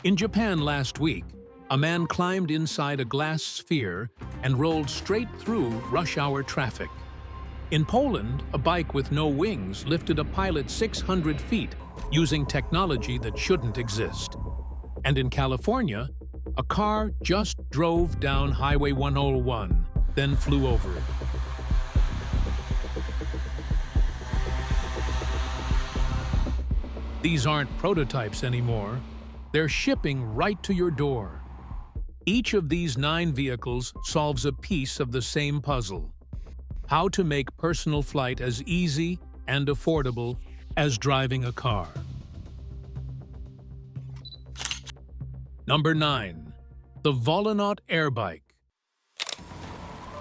In Japan last week, a man climbed inside a glass sphere and rolled straight through rush-hour traffic. In Poland, a bike with no wings lifted a pilot 600 feet using technology that shouldn't exist. And in California, a car just drove down Highway 101, then flew over it. These aren't prototypes anymore. They're shipping right to your door. Each of these 9 vehicles solves a piece of the same puzzle: how to make personal flight as easy and affordable as driving a car. Number 9. The Volonaut airbike.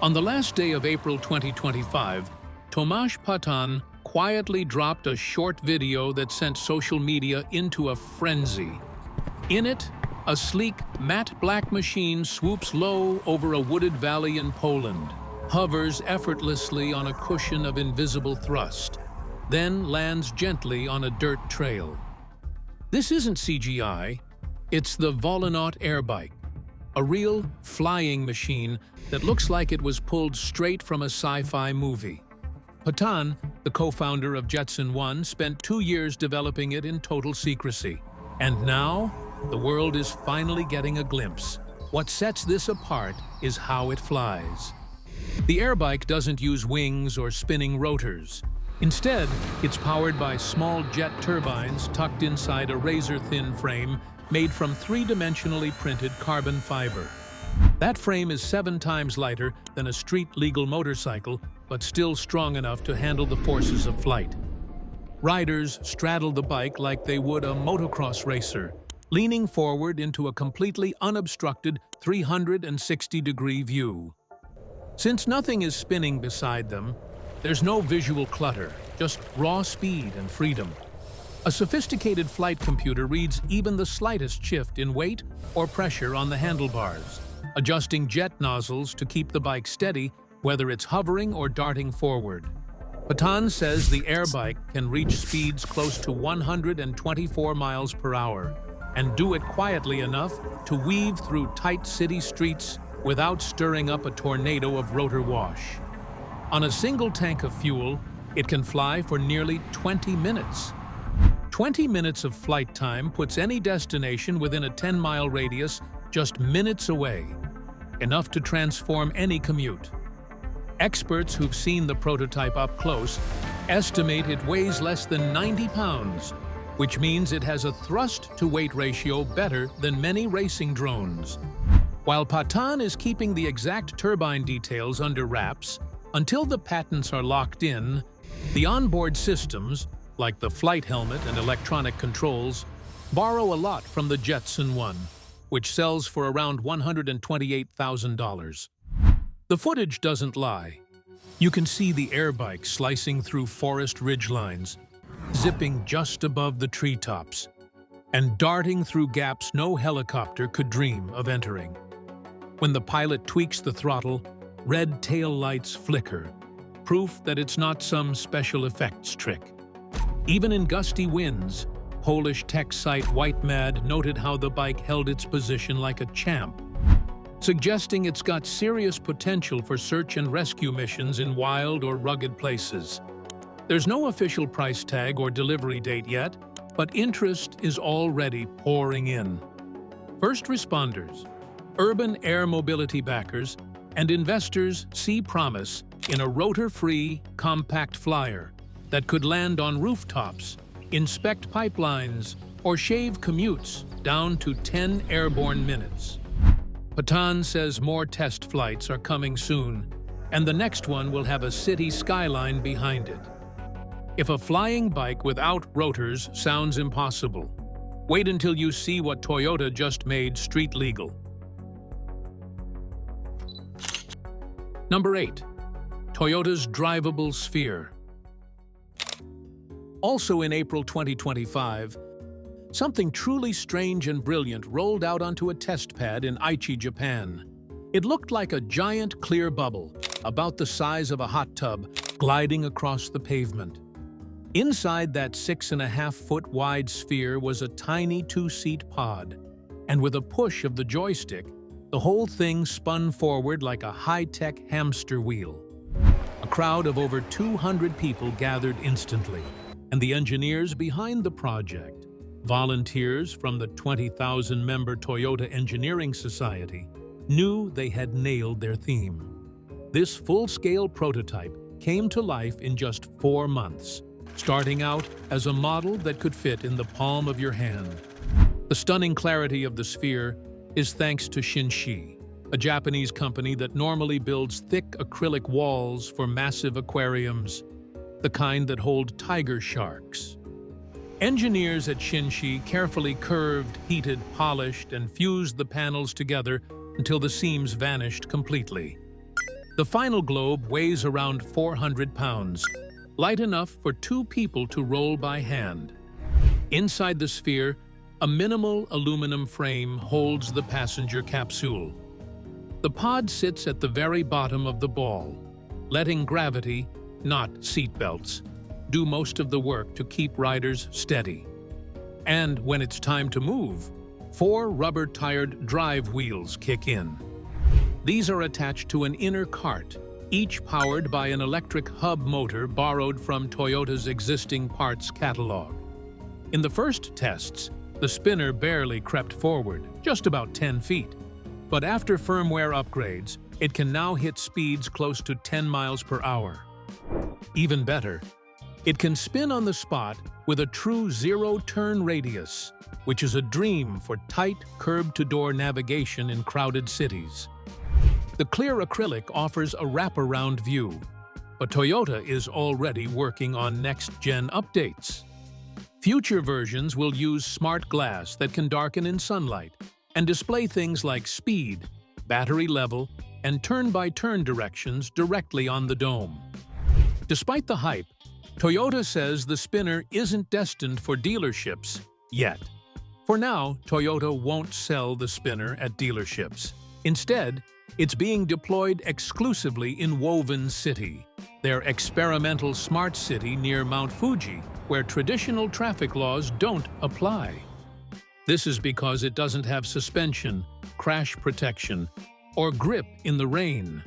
On the last day of April 2025, Tomasz Patan quietly dropped a short video that sent social media into a frenzy. In it, a sleek, matte black machine swoops low over a wooded valley in Poland, hovers effortlessly on a cushion of invisible thrust, then lands gently on a dirt trail. This isn't CGI, it's the Volonaut airbike, a real flying machine that looks like it was pulled straight from a sci-fi movie. Patan, the co-founder of Jetson One, spent 2 years developing it in total secrecy. And now, the world is finally getting a glimpse. What sets this apart is how it flies. The airbike doesn't use wings or spinning rotors. Instead, it's powered by small jet turbines tucked inside a razor-thin frame made from 3-dimensionally printed carbon fiber. That frame is 7 times lighter than a street-legal motorcycle, but still strong enough to handle the forces of flight. Riders straddle the bike like they would a motocross racer, leaning forward into a completely unobstructed 360-degree view. Since nothing is spinning beside them, there's no visual clutter, just raw speed and freedom. A sophisticated flight computer reads even the slightest shift in weight or pressure on the handlebars, adjusting jet nozzles to keep the bike steady, whether it's hovering or darting forward. Patan says the airbike can reach speeds close to 124 miles per hour and do it quietly enough to weave through tight city streets without stirring up a tornado of rotor wash. On a single tank of fuel, it can fly for nearly 20 minutes. 20 minutes of flight time puts any destination within a 10-mile radius just minutes away, enough to transform any commute. Experts who've seen the prototype up close estimate it weighs less than 90 pounds, which means it has a thrust-to-weight ratio better than many racing drones. While Patan is keeping the exact turbine details under wraps, until the patents are locked in, the onboard systems, like the flight helmet and electronic controls, borrow a lot from the Jetson One, which sells for around $128,000. The footage doesn't lie. You can see the airbike slicing through forest ridgelines, zipping just above the treetops, and darting through gaps no helicopter could dream of entering. When the pilot tweaks the throttle, red tail lights flicker, proof that it's not some special effects trick. Even in gusty winds, Polish tech site WhiteMad noted how the bike held its position like a champ, suggesting it's got serious potential for search and rescue missions in wild or rugged places. There's no official price tag or delivery date yet, but interest is already pouring in. First responders, urban air mobility backers, and investors see promise in a rotor-free, compact flyer that could land on rooftops, inspect pipelines, or shave commutes down to 10 airborne minutes. Patan says more test flights are coming soon, and the next one will have a city skyline behind it. If a flying bike without rotors sounds impossible, wait until you see what Toyota just made street legal. Number 8. Toyota's drivable Sphere. Also in April 2025, something truly strange and brilliant rolled out onto a test pad in Aichi, Japan. It looked like a giant clear bubble, about the size of a hot tub, gliding across the pavement. Inside that 6.5-foot wide sphere was a tiny 2-seat pod. and with a push of the joystick, the whole thing spun forward like a high-tech hamster wheel. A crowd of over 200 people gathered instantly, and the engineers behind the project, volunteers from the 20,000-member Toyota Engineering Society, knew they had nailed their theme. This full-scale prototype came to life in just 4 months, starting out as a model that could fit in the palm of your hand. The stunning clarity of the sphere is thanks to Shinshi, a Japanese company that normally builds thick acrylic walls for massive aquariums, the kind that hold tiger sharks. Engineers at Shinshi carefully curved, heated, polished, and fused the panels together until the seams vanished completely. The final globe weighs around 400 pounds, light enough for 2 people to roll by hand. Inside the sphere, a minimal aluminum frame holds the passenger capsule. The pod sits at the very bottom of the ball, letting gravity, not seatbelts, do most of the work to keep riders steady. And when it's time to move, 4 rubber-tired drive wheels kick in. These are attached to an inner cart, each powered by an electric hub motor borrowed from Toyota's existing parts catalog. In the first tests, the spinner barely crept forward, just about 10 feet. But after firmware upgrades, it can now hit speeds close to 10 miles per hour. Even better, it can spin on the spot with a true zero-turn radius, which is a dream for tight, curb-to-door navigation in crowded cities. The clear acrylic offers a wraparound view, but Toyota is already working on next-gen updates. Future versions will use smart glass that can darken in sunlight and display things like speed, battery level, and turn-by-turn directions directly on the dome. Despite the hype, Toyota says the spinner isn't destined for dealerships yet. For now, Toyota won't sell the spinner at dealerships. Instead, it's being deployed exclusively in Woven City, their experimental smart city near Mount Fuji, where traditional traffic laws don't apply. This is because it doesn't have suspension, crash protection, or grip in the rain.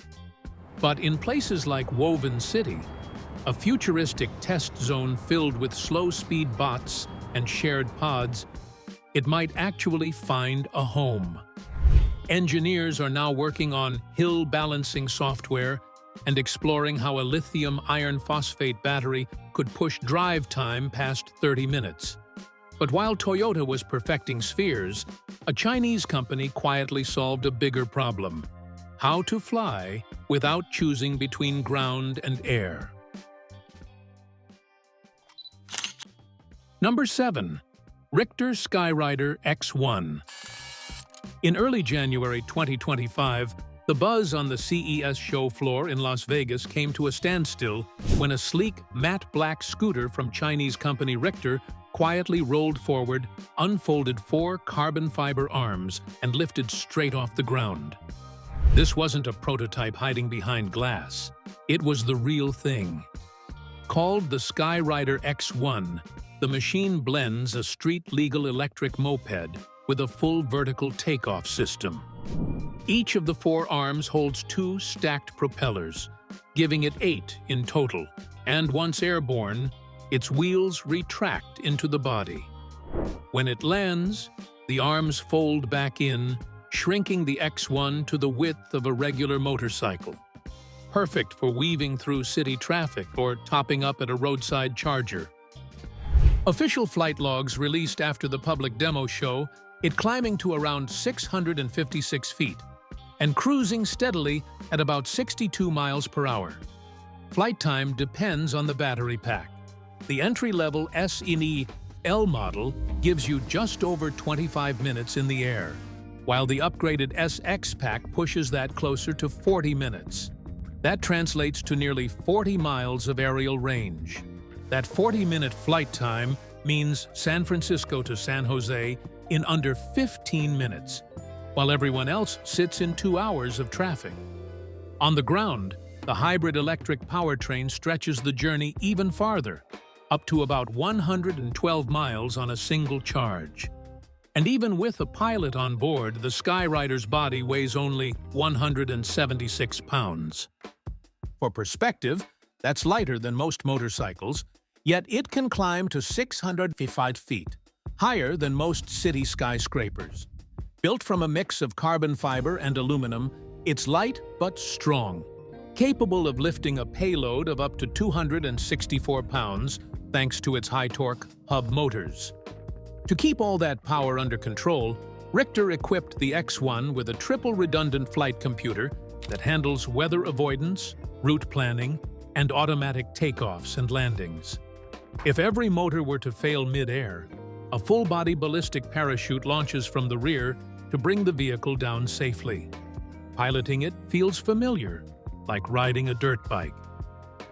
But in places like Woven City, a futuristic test zone filled with slow-speed bots and shared pods, it might actually find a home. Engineers are now working on hill balancing software and exploring how a lithium iron phosphate battery could push drive time past 30 minutes. But while Toyota was perfecting spheres, a Chinese company quietly solved a bigger problem: how to fly without choosing between ground and air. Number 7. Richter Skyrider X1. In early January 2025, the buzz on the CES show floor in Las Vegas came to a standstill when a sleek, matte black scooter from Chinese company Richter quietly rolled forward, unfolded 4 carbon fiber arms, and lifted straight off the ground. This wasn't a prototype hiding behind glass. It was the real thing. Called the Skyrider X1, the machine blends a street-legal electric moped with a full vertical takeoff system. Each of the 4 arms holds 2 stacked propellers, giving it 8 in total, and once airborne, its wheels retract into the body. When it lands, the arms fold back in, shrinking the X1 to the width of a regular motorcycle. Perfect for weaving through city traffic or topping up at a roadside charger. Official flight logs released after the public demo show it climbing to around 656 feet and cruising steadily at about 62 miles per hour. Flight time depends on the battery pack. The entry-level SNE L model gives you just over 25 minutes in the air, while the upgraded SX pack pushes that closer to 40 minutes. That translates to nearly 40 miles of aerial range. That 40-minute flight time means San Francisco to San Jose in under 15 minutes, while everyone else sits in 2 hours of traffic. On the ground, the hybrid electric powertrain stretches the journey even farther, up to about 112 miles on a single charge. And even with a pilot on board, the Skyrider's body weighs only 176 pounds. For perspective, that's lighter than most motorcycles, yet it can climb to 655 feet, higher than most city skyscrapers. Built from a mix of carbon fiber and aluminum, it's light but strong, capable of lifting a payload of up to 264 pounds thanks to its high-torque hub motors. To keep all that power under control, Richter equipped the X1 with a triple redundant flight computer that handles weather avoidance, route planning, and automatic takeoffs and landings. If every motor were to fail mid-air, a full-body ballistic parachute launches from the rear to bring the vehicle down safely. Piloting it feels familiar, like riding a dirt bike.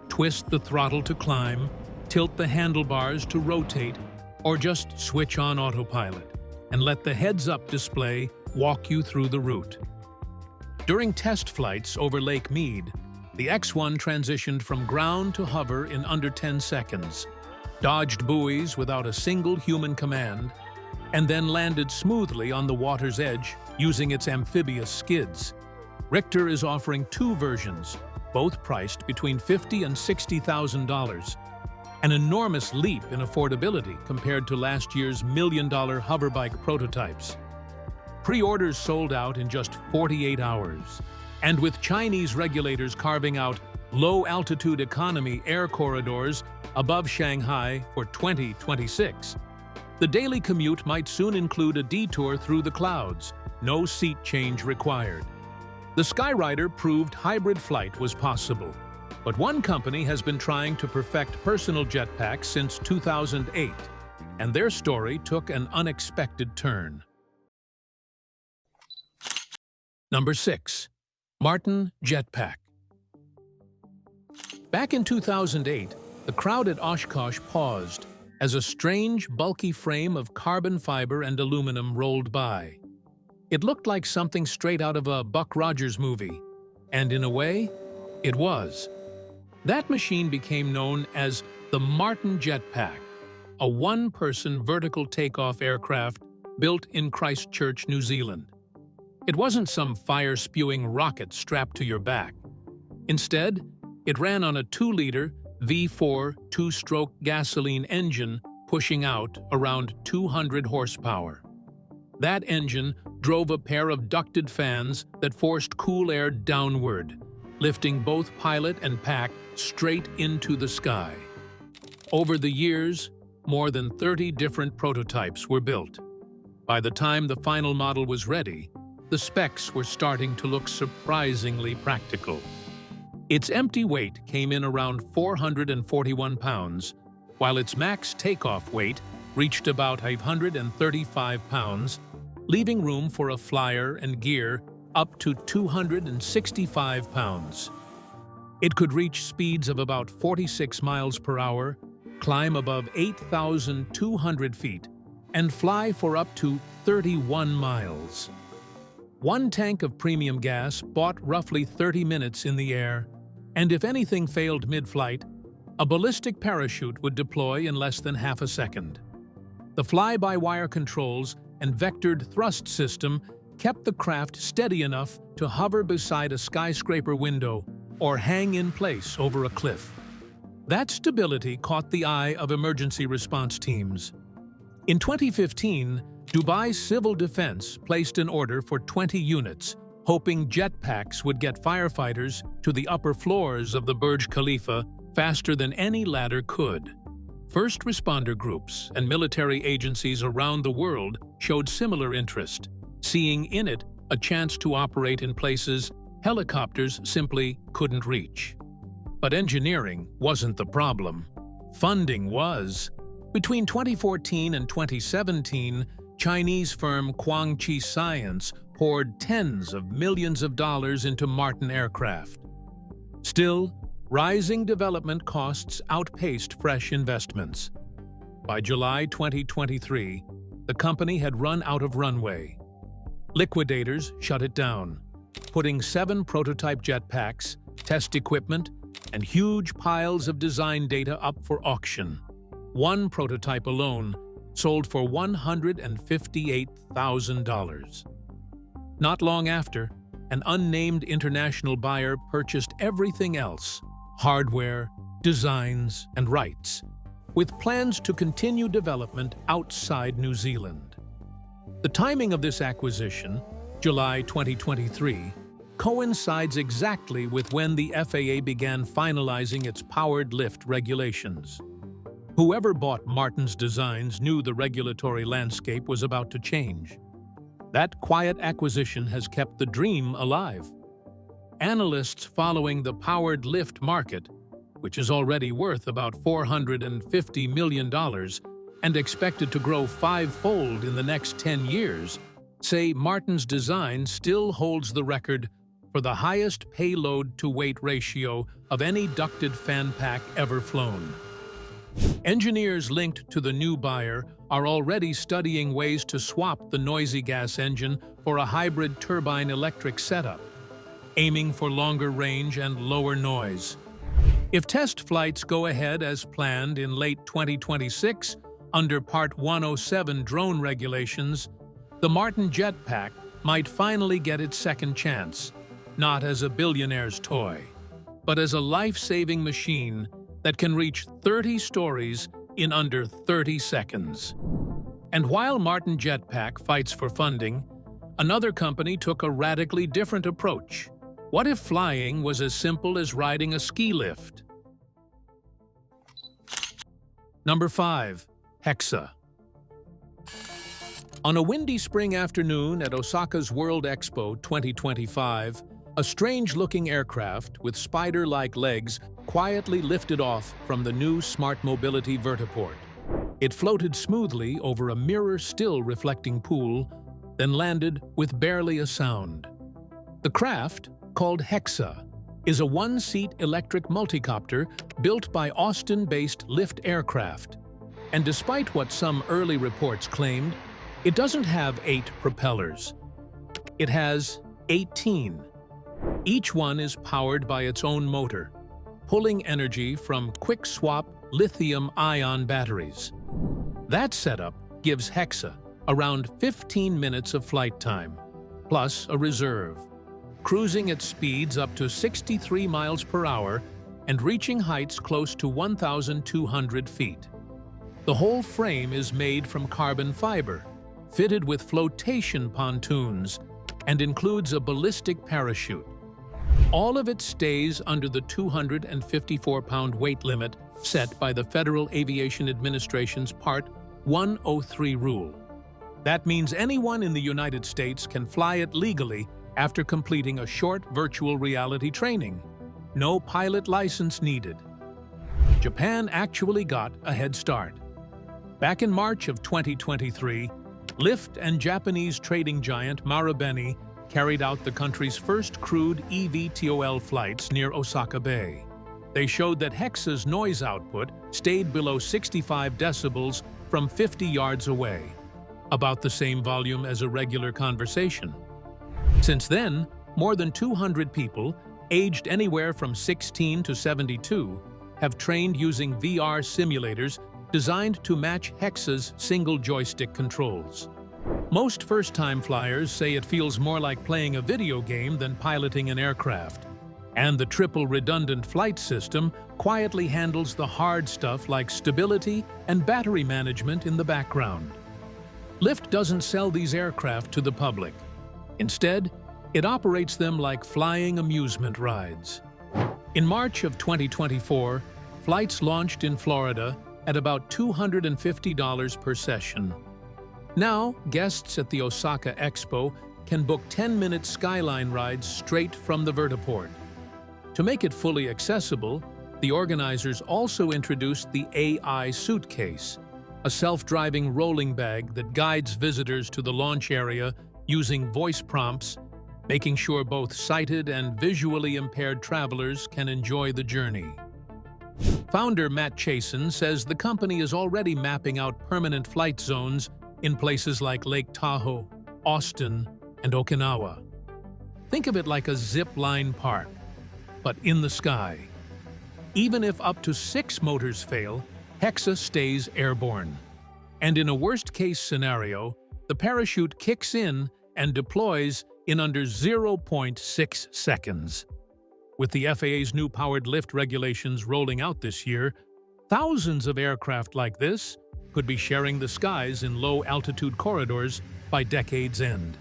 Twist the throttle to climb, tilt the handlebars to rotate, or just switch on autopilot and let the heads-up display walk you through the route. During test flights over Lake Mead, the X1 transitioned from ground to hover in under 10 seconds, dodged buoys without a single human command, and then landed smoothly on the water's edge using its amphibious skids. Richter is offering two versions, both priced between $50,000 and $60,000. An enormous leap in affordability compared to last year's million-dollar hoverbike prototypes. Pre-orders sold out in just 48 hours, and with Chinese regulators carving out low-altitude economy air corridors above Shanghai for 2026, the daily commute might soon include a detour through the clouds, no seat change required. The Skyrider proved hybrid flight was possible. But one company has been trying to perfect personal jetpacks since 2008, and their story took an unexpected turn. Number 6. Martin Jetpack. Back in 2008, the crowd at Oshkosh paused as a strange, bulky frame of carbon fiber and aluminum rolled by. It looked like something straight out of a Buck Rogers movie, and in a way, it was. That machine became known as the Martin Jetpack, a one-person vertical takeoff aircraft built in Christchurch, New Zealand. It wasn't some fire-spewing rocket strapped to your back. Instead, it ran on a 2-liter V4 two-stroke gasoline engine pushing out around 200 horsepower. That engine drove a pair of ducted fans that forced cool air downward, lifting both pilot and pack straight into the sky. Over the years, more than 30 different prototypes were built. By the time the final model was ready, the specs were starting to look surprisingly practical. Its empty weight came in around 441 pounds, while its max takeoff weight reached about 535 pounds, leaving room for a flyer and gear up to 265 pounds. It could reach speeds of about 46 miles per hour, climb above 8,200 feet, and fly for up to 31 miles. One tank of premium gas bought roughly 30 minutes in the air, and if anything failed mid-flight, a ballistic parachute would deploy in less than half a second. The fly-by-wire controls and vectored thrust system kept the craft steady enough to hover beside a skyscraper window or hang in place over a cliff. That stability caught the eye of emergency response teams. In 2015, Dubai's Civil Defense placed an order for 20 units, hoping jetpacks would get firefighters to the upper floors of the Burj Khalifa faster than any ladder could. First responder groups and military agencies around the world showed similar interest, seeing in it a chance to operate in places helicopters simply couldn't reach. But engineering wasn't the problem. Funding was. Between 2014 and 2017, Chinese firm Guangqi Science poured tens of millions of dollars into Martin aircraft. Still, rising development costs outpaced fresh investments. By July 2023, the company had run out of runway. Liquidators shut it down, putting 7 prototype jetpacks, test equipment, and huge piles of design data up for auction. One prototype alone sold for $158,000. Not long after, an unnamed international buyer purchased everything else: hardware, designs, and rights, with plans to continue development outside New Zealand. The timing of this acquisition, July 2023, coincides exactly with when the FAA began finalizing its powered lift regulations. Whoever bought Martin's designs knew the regulatory landscape was about to change. That quiet acquisition has kept the dream alive. Analysts following the powered lift market, which is already worth about $450 million and expected to grow fivefold in the next 10 years, say Martin's design still holds the record for the highest payload-to-weight ratio of any ducted fan pack ever flown. Engineers linked to the new buyer are already studying ways to swap the noisy gas engine for a hybrid turbine-electric setup, aiming for longer range and lower noise. If test flights go ahead as planned in late 2026 under Part 107 drone regulations, the Martin Jetpack might finally get its second chance, not as a billionaire's toy, but as a life-saving machine that can reach 30 stories in under 30 seconds. And while Martin Jetpack fights for funding, another company took a radically different approach. What if flying was as simple as riding a ski lift? Number 5. Hexa. On a windy spring afternoon at Osaka's World Expo 2025, a strange-looking aircraft with spider-like legs quietly lifted off from the new Smart Mobility vertiport. It floated smoothly over a mirror-still reflecting pool, then landed with barely a sound. The craft, called Hexa, is a one-seat electric multicopter built by Austin-based Lift Aircraft. And despite what some early reports claimed, it doesn't have 8 propellers. It has 18. Each one is powered by its own motor, pulling energy from quick-swap lithium-ion batteries. That setup gives Hexa around 15 minutes of flight time, plus a reserve, cruising at speeds up to 63 miles per hour and reaching heights close to 1,200 feet. The whole frame is made from carbon fiber, fitted with flotation pontoons, and includes a ballistic parachute. All of it stays under the 254-pound weight limit set by the Federal Aviation Administration's Part 103 rule. That means anyone in the United States can fly it legally after completing a short virtual reality training. No pilot license needed. Japan actually got a head start. Back in March of 2023, Lyft and Japanese trading giant Marubeni carried out the country's first crewed eVTOL flights near Osaka Bay. They showed that Hexa's noise output stayed below 65 decibels from 50 yards away, about the same volume as a regular conversation. Since then, more than 200 people, aged anywhere from 16 to 72, have trained using VR simulators designed to match Hexa's single joystick controls. Most first-time flyers say it feels more like playing a video game than piloting an aircraft. And the triple redundant flight system quietly handles the hard stuff like stability and battery management in the background. Lyft doesn't sell these aircraft to the public. Instead, it operates them like flying amusement rides. In March of 2024, flights launched in Florida at about $250 per session. Now, guests at the Osaka Expo can book 10-minute skyline rides straight from the vertiport. To make it fully accessible, the organizers also introduced the AI Suitcase, a self-driving rolling bag that guides visitors to the launch area using voice prompts, making sure both sighted and visually impaired travelers can enjoy the journey. Founder Matt Chasen says the company is already mapping out permanent flight zones in places like Lake Tahoe, Austin, and Okinawa. Think of it like a zip-line park, but in the sky. Even if up to 6 motors fail, Hexa stays airborne. And in a worst-case scenario, the parachute kicks in and deploys in under 0.6 seconds. With the FAA's new powered lift regulations rolling out this year, thousands of aircraft like this could be sharing the skies in low-altitude corridors by decade's end.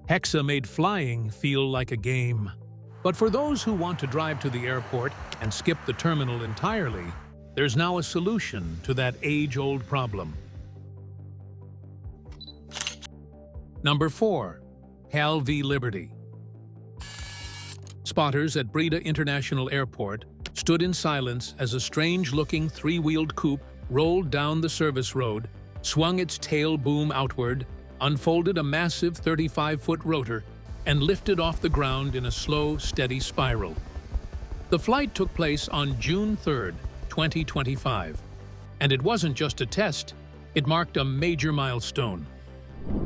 Hexa made flying feel like a game. But for those who want to drive to the airport and skip the terminal entirely, there's now a solution to that age-old problem. Number 4. HAL v Liberty. Spotters at Breda International Airport stood in silence as a strange-looking three-wheeled coupe rolled down the service road, swung its tail boom outward, unfolded a massive 35-foot rotor, and lifted off the ground in a slow, steady spiral. The flight took place on June 3, 2025. And it wasn't just a test, it marked a major milestone.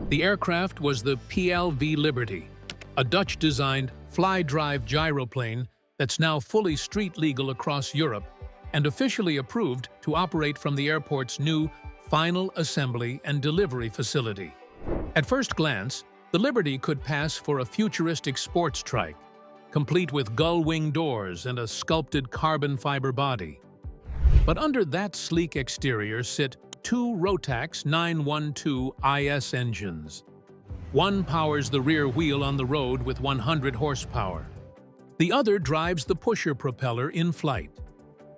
The aircraft was the PLV Liberty, a Dutch-designed fly-drive gyroplane that's now fully street-legal across Europe and officially approved to operate from the airport's new final assembly and delivery facility. At first glance, the Liberty could pass for a futuristic sports trike, complete with gull-wing doors and a sculpted carbon fiber body. But under that sleek exterior sit two Rotax 912 IS engines. One powers the rear wheel on the road with 100 horsepower. The other drives the pusher propeller in flight.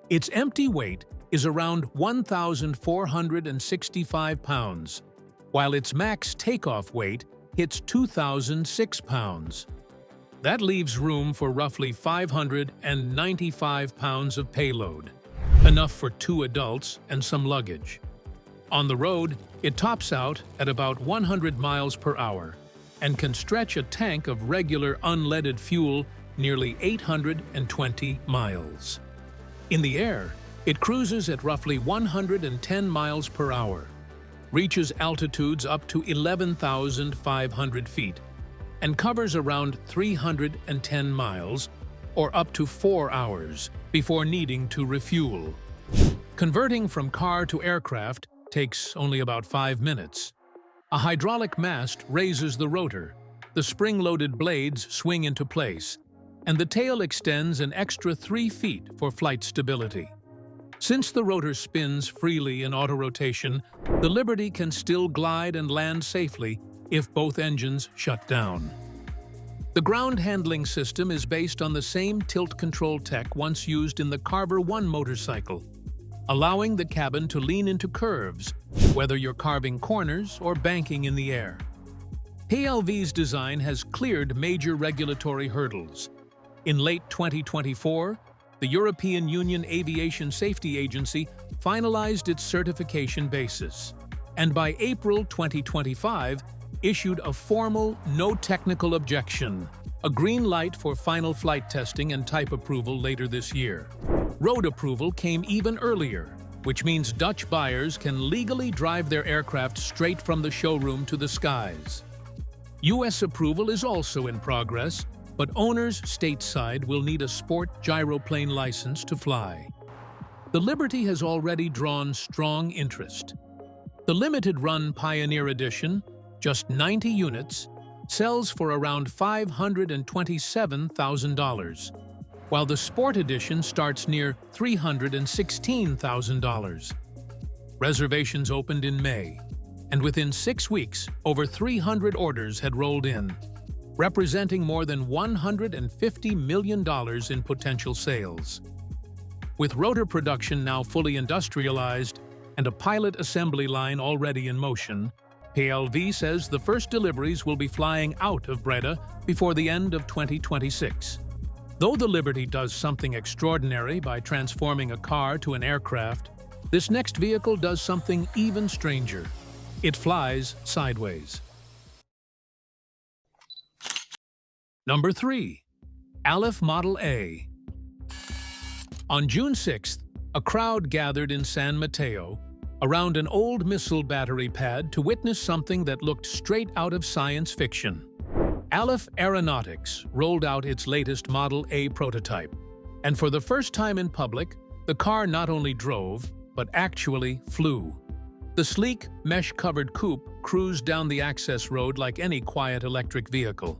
Its empty weight is around 1,465 pounds, while its max takeoff weight hits 2,006 pounds. That leaves room for roughly 595 pounds of payload, enough for 2 adults and some luggage. On the road, it tops out at about 100 miles per hour and can stretch a tank of regular unleaded fuel nearly 820 miles. In the air, it cruises at roughly 110 miles per hour, reaches altitudes up to 11,500 feet, and covers around 310 miles, or up to 4 hours, before needing to refuel. Converting from car to aircraft takes only about 5 minutes. A hydraulic mast raises the rotor, the spring-loaded blades swing into place, and the tail extends an extra 3 feet for flight stability. Since the rotor spins freely in autorotation, the Liberty can still glide and land safely if both engines shut down. The ground handling system is based on the same tilt control tech once used in the Carver 1 motorcycle, allowing the cabin to lean into curves, whether you're carving corners or banking in the air. PLV's design has cleared major regulatory hurdles. In late 2024, the European Union Aviation Safety Agency finalized its certification basis, and by April 2025, issued a formal no technical objection, a green light for final flight testing and type approval later this year. Road approval came even earlier, which means Dutch buyers can legally drive their aircraft straight from the showroom to the skies. US approval is also in progress, but owners stateside will need a sport gyroplane license to fly. The Liberty has already drawn strong interest. The limited-run Pioneer Edition, just 90 units, sells for around $527,000, while the Sport Edition starts near $316,000. Reservations opened in May, and within 6 weeks, over 300 orders had rolled in, representing more than $150 million in potential sales. With rotor production now fully industrialized and a pilot assembly line already in motion, PLV says the first deliveries will be flying out of Breda before the end of 2026. Though the Liberty does something extraordinary by transforming a car to an aircraft, this next vehicle does something even stranger. It flies sideways. Number 3. Alef Model A. On June 6th, a crowd gathered in San Mateo around an old missile battery pad to witness something that looked straight out of science fiction. Alef Aeronautics rolled out its latest Model A prototype, and for the first time in public, the car not only drove, but actually flew. The sleek, mesh-covered coupe cruised down the access road like any quiet electric vehicle.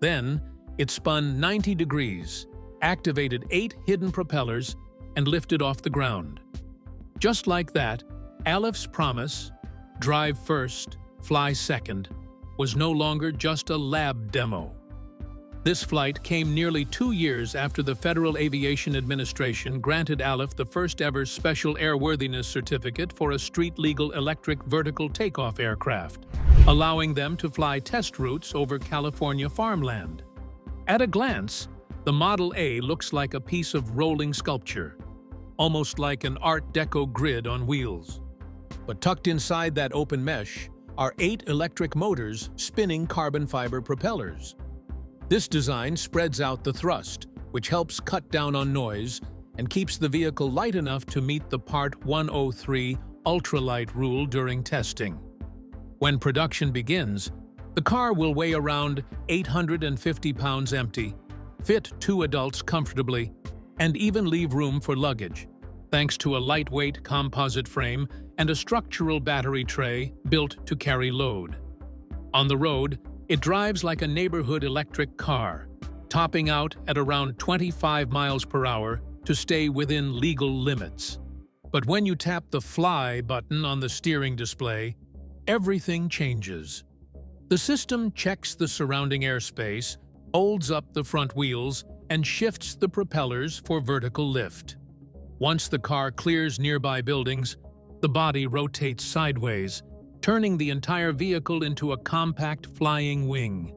Then, it spun 90 degrees, activated 8 hidden propellers, and lifted off the ground. Just like that, Alef's promise, drive first, fly second, was no longer just a lab demo. This flight came nearly 2 years after the Federal Aviation Administration granted Alef the first-ever Special Airworthiness Certificate for a street-legal electric vertical takeoff aircraft, allowing them to fly test routes over California farmland. At a glance, the Model A looks like a piece of rolling sculpture, almost like an Art Deco grid on wheels. But tucked inside that open mesh are 8 electric motors spinning carbon fiber propellers. This design spreads out the thrust, which helps cut down on noise and keeps the vehicle light enough to meet the Part 103 ultralight rule during testing. When production begins, the car will weigh around 850 pounds empty, fit 2 adults comfortably, and even leave room for luggage, thanks to a lightweight composite frame and a structural battery tray built to carry load. On the road, it drives like a neighborhood electric car, topping out at around 25 miles per hour to stay within legal limits. But when you tap the Fly button on the steering display, everything changes. The system checks the surrounding airspace, holds up the front wheels, and shifts the propellers for vertical lift. Once the car clears nearby buildings, the body rotates sideways, turning the entire vehicle into a compact flying wing.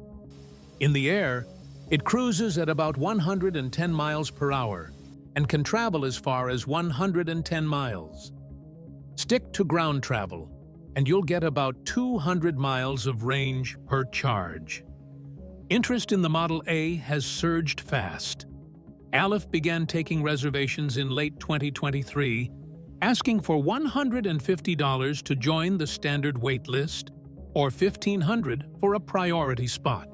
In the air, it cruises at about 110 miles per hour and can travel as far as 110 miles. Stick to ground travel, and you'll get about 200 miles of range per charge. Interest in the Model A has surged fast. Alef began taking reservations in late 2023, asking for $150 to join the standard wait list or $1,500 for a priority spot.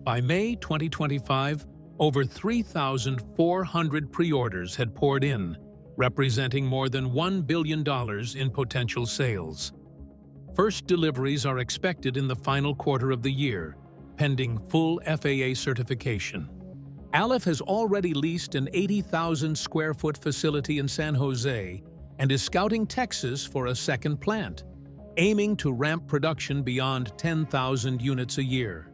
By May 2025, over 3,400 pre-orders had poured in, representing more than $1 billion in potential sales. First deliveries are expected in the final quarter of the year, pending full FAA certification. Alef has already leased an 80,000 square foot facility in San Jose and is scouting Texas for a second plant, aiming to ramp production beyond 10,000 units a year.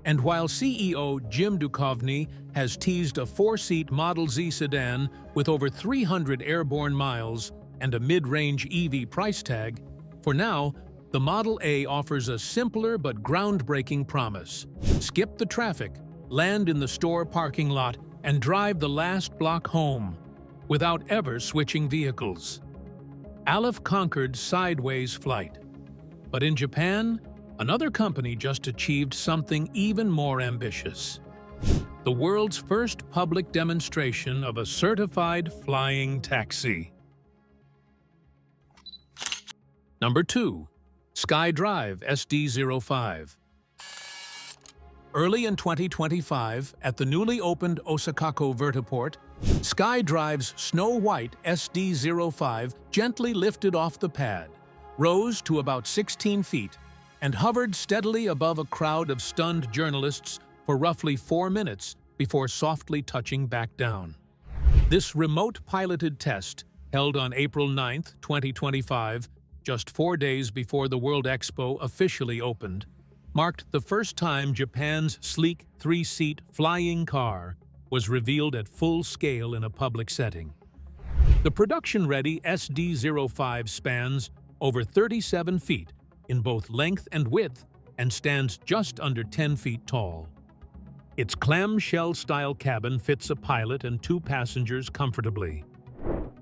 And while CEO Jim Duchovny has teased a 4-seat Model Z sedan with over 300 airborne miles and a mid-range EV price tag, for now, the Model A offers a simpler but groundbreaking promise. Skip the traffic, land in the store parking lot, and drive the last block home, without ever switching vehicles. Alef conquered sideways flight. But in Japan, another company just achieved something even more ambitious. The world's first public demonstration of a certified flying taxi. Number 2. SkyDrive SD05. Early in 2025, at the newly opened Osakako vertiport, SkyDrive's snow-white SD05 gently lifted off the pad, rose to about 16 feet, and hovered steadily above a crowd of stunned journalists for roughly 4 minutes before softly touching back down. This remote-piloted test, held on April 9, 2025, just 4 days before the World Expo officially opened, marked the first time Japan's sleek 3-seat flying car was revealed at full scale in a public setting. The production-ready SD05 spans over 37 feet in both length and width and stands just under 10 feet tall. Its clamshell-style cabin fits a pilot and 2 passengers comfortably.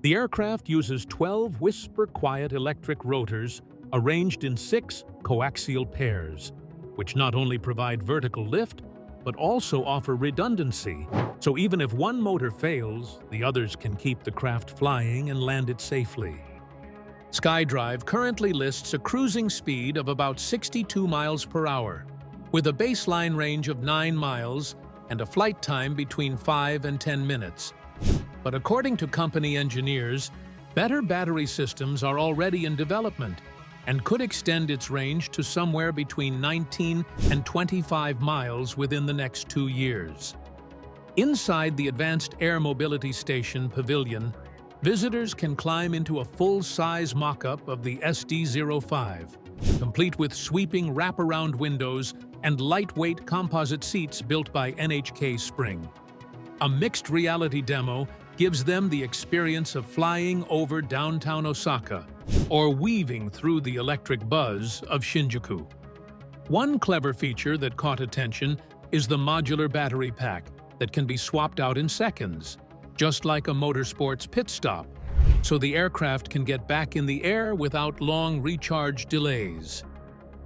The aircraft uses 12 whisper-quiet electric rotors arranged in 6 coaxial pairs, which not only provide vertical lift, but also offer redundancy, so even if one motor fails, the others can keep the craft flying and land it safely. SkyDrive currently lists a cruising speed of about 62 miles per hour, with a baseline range of 9 miles and a flight time between 5 and 10 minutes. But according to company engineers, Better battery systems are already in development and could extend its range to somewhere between 19 and 25 miles within the next 2 years. Inside the Advanced Air Mobility Station Pavilion, visitors can climb into a full-size mock-up of the SD05, complete with sweeping wraparound windows and lightweight composite seats built by NHK Spring. A mixed reality demo gives them the experience of flying over downtown Osaka or weaving through the electric buzz of Shinjuku. One clever feature that caught attention is the modular battery pack that can be swapped out in seconds, just like a motorsports pit stop, so the aircraft can get back in the air without long recharge delays.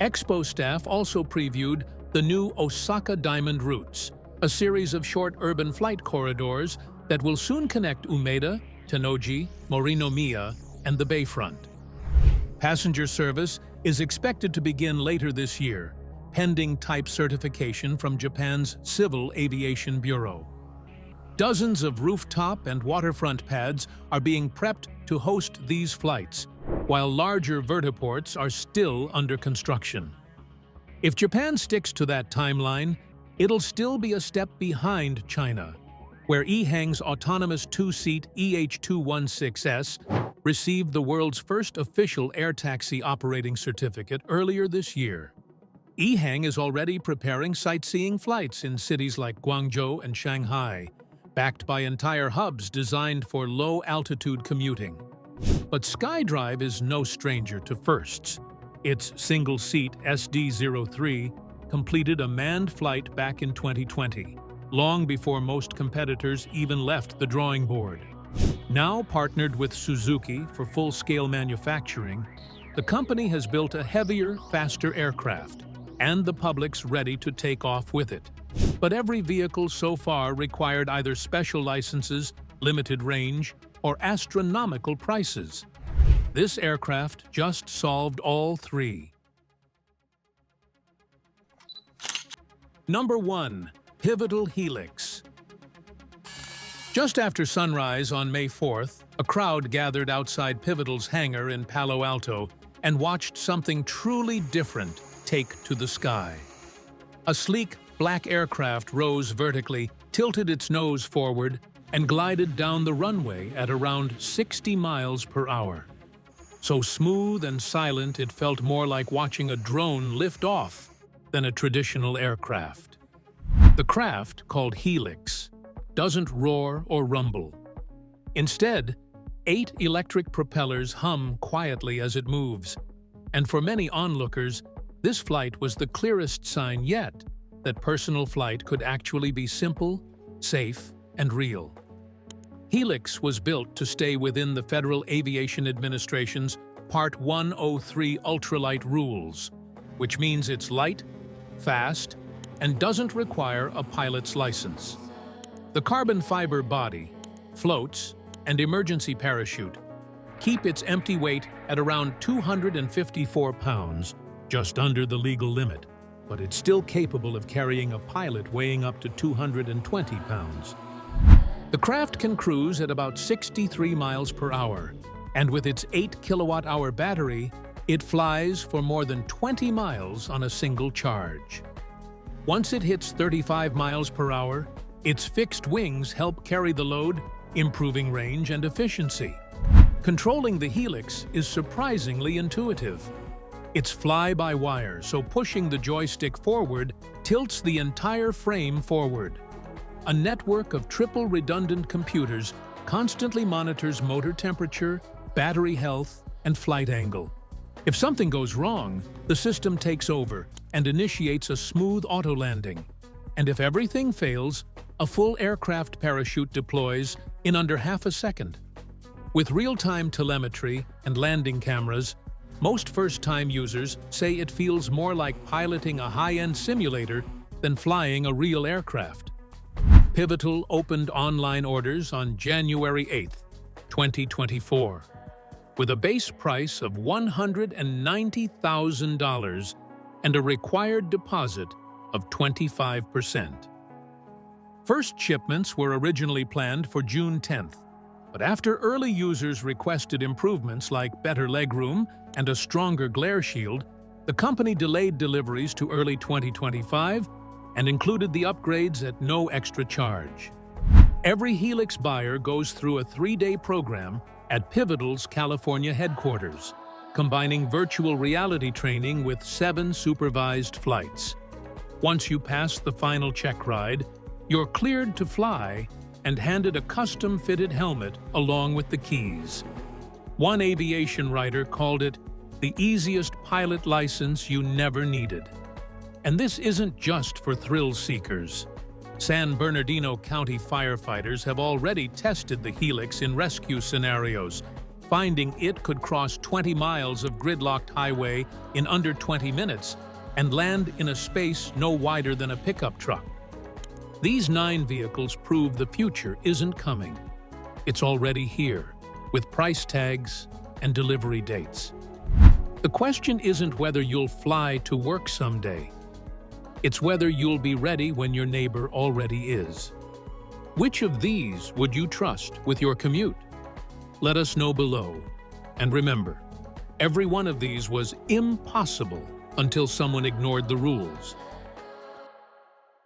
Expo staff also previewed the new Osaka Diamond Routes, a series of short urban flight corridors that will soon connect Umeda, Tennoji, Morinomiya, and the Bayfront. Passenger service is expected to begin later this year, pending type certification from Japan's Civil Aviation Bureau. Dozens of rooftop and waterfront pads are being prepped to host these flights, while larger vertiports are still under construction. If Japan sticks to that timeline, it'll still be a step behind China, where EHang's autonomous two-seat EH216S received the world's first official air taxi operating certificate earlier this year. EHang is already preparing sightseeing flights in cities like Guangzhou and Shanghai, backed by entire hubs designed for low-altitude commuting. But SkyDrive is no stranger to firsts. Its single-seat SD03 completed a manned flight back in 2020, long before most competitors even left the drawing board. Now partnered with Suzuki for full-scale manufacturing, the company has built a heavier, faster aircraft, and the public's ready to take off with it. But every vehicle so far required either special licenses, limited range, or astronomical prices. This aircraft just solved all three. Number 1. Pivotal Helix. Just after sunrise on May 4th, a crowd gathered outside Pivotal's hangar in Palo Alto and watched something truly different take to the sky. A sleek, black aircraft rose vertically, tilted its nose forward, and glided down the runway at around 60 miles per hour. So smooth and silent it felt more like watching a drone lift off than a traditional aircraft. The craft, called Helix, doesn't roar or rumble. Instead, 8 electric propellers hum quietly as it moves, and for many onlookers, this flight was the clearest sign yet that personal flight could actually be simple, safe, and real. Helix was built to stay within the Federal Aviation Administration's Part 103 ultralight rules, which means it's light, fast, and doesn't require a pilot's license. The carbon fiber body, floats, and emergency parachute keep its empty weight at around 254 pounds, just under the legal limit, but it's still capable of carrying a pilot weighing up to 220 pounds. The craft can cruise at about 63 miles per hour, and with its 8 kilowatt-hour battery, it flies for more than 20 miles on a single charge. Once it hits 35 miles per hour, its fixed wings help carry the load, improving range and efficiency. Controlling the Helix is surprisingly intuitive. It's fly-by-wire, so pushing the joystick forward tilts the entire frame forward. A network of triple redundant computers constantly monitors motor temperature, battery health, and flight angle. If something goes wrong, the system takes over and initiates a smooth auto-landing. And if everything fails, a full aircraft parachute deploys in under half a second. With real-time telemetry and landing cameras, most first-time users say it feels more like piloting a high-end simulator than flying a real aircraft. Pivotal opened online orders on January 8, 2024, with a base price of $190,000 and a required deposit of 25%. First shipments were originally planned for June 10th, But after early users requested improvements like better legroom and a stronger glare shield, the company delayed deliveries to early 2025 and included the upgrades at no extra charge. Every Helix buyer goes through a 3-day program at Pivotal's California headquarters, combining virtual reality training with 7 supervised flights. Once you pass the final check ride, you're cleared to fly and handed a custom-fitted helmet along with the keys. One aviation writer called it the easiest pilot license you never needed. And this isn't just for thrill seekers. San Bernardino County firefighters have already tested the Helix in rescue scenarios, finding it could cross 20 miles of gridlocked highway in under 20 minutes and land in a space no wider than a pickup truck. These 9 vehicles prove the future isn't coming. It's already here, with price tags and delivery dates. The question isn't whether you'll fly to work someday. It's whether you'll be ready when your neighbor already is. Which of these would you trust with your commute? Let us know below. And remember, every one of these was impossible until someone ignored the rules.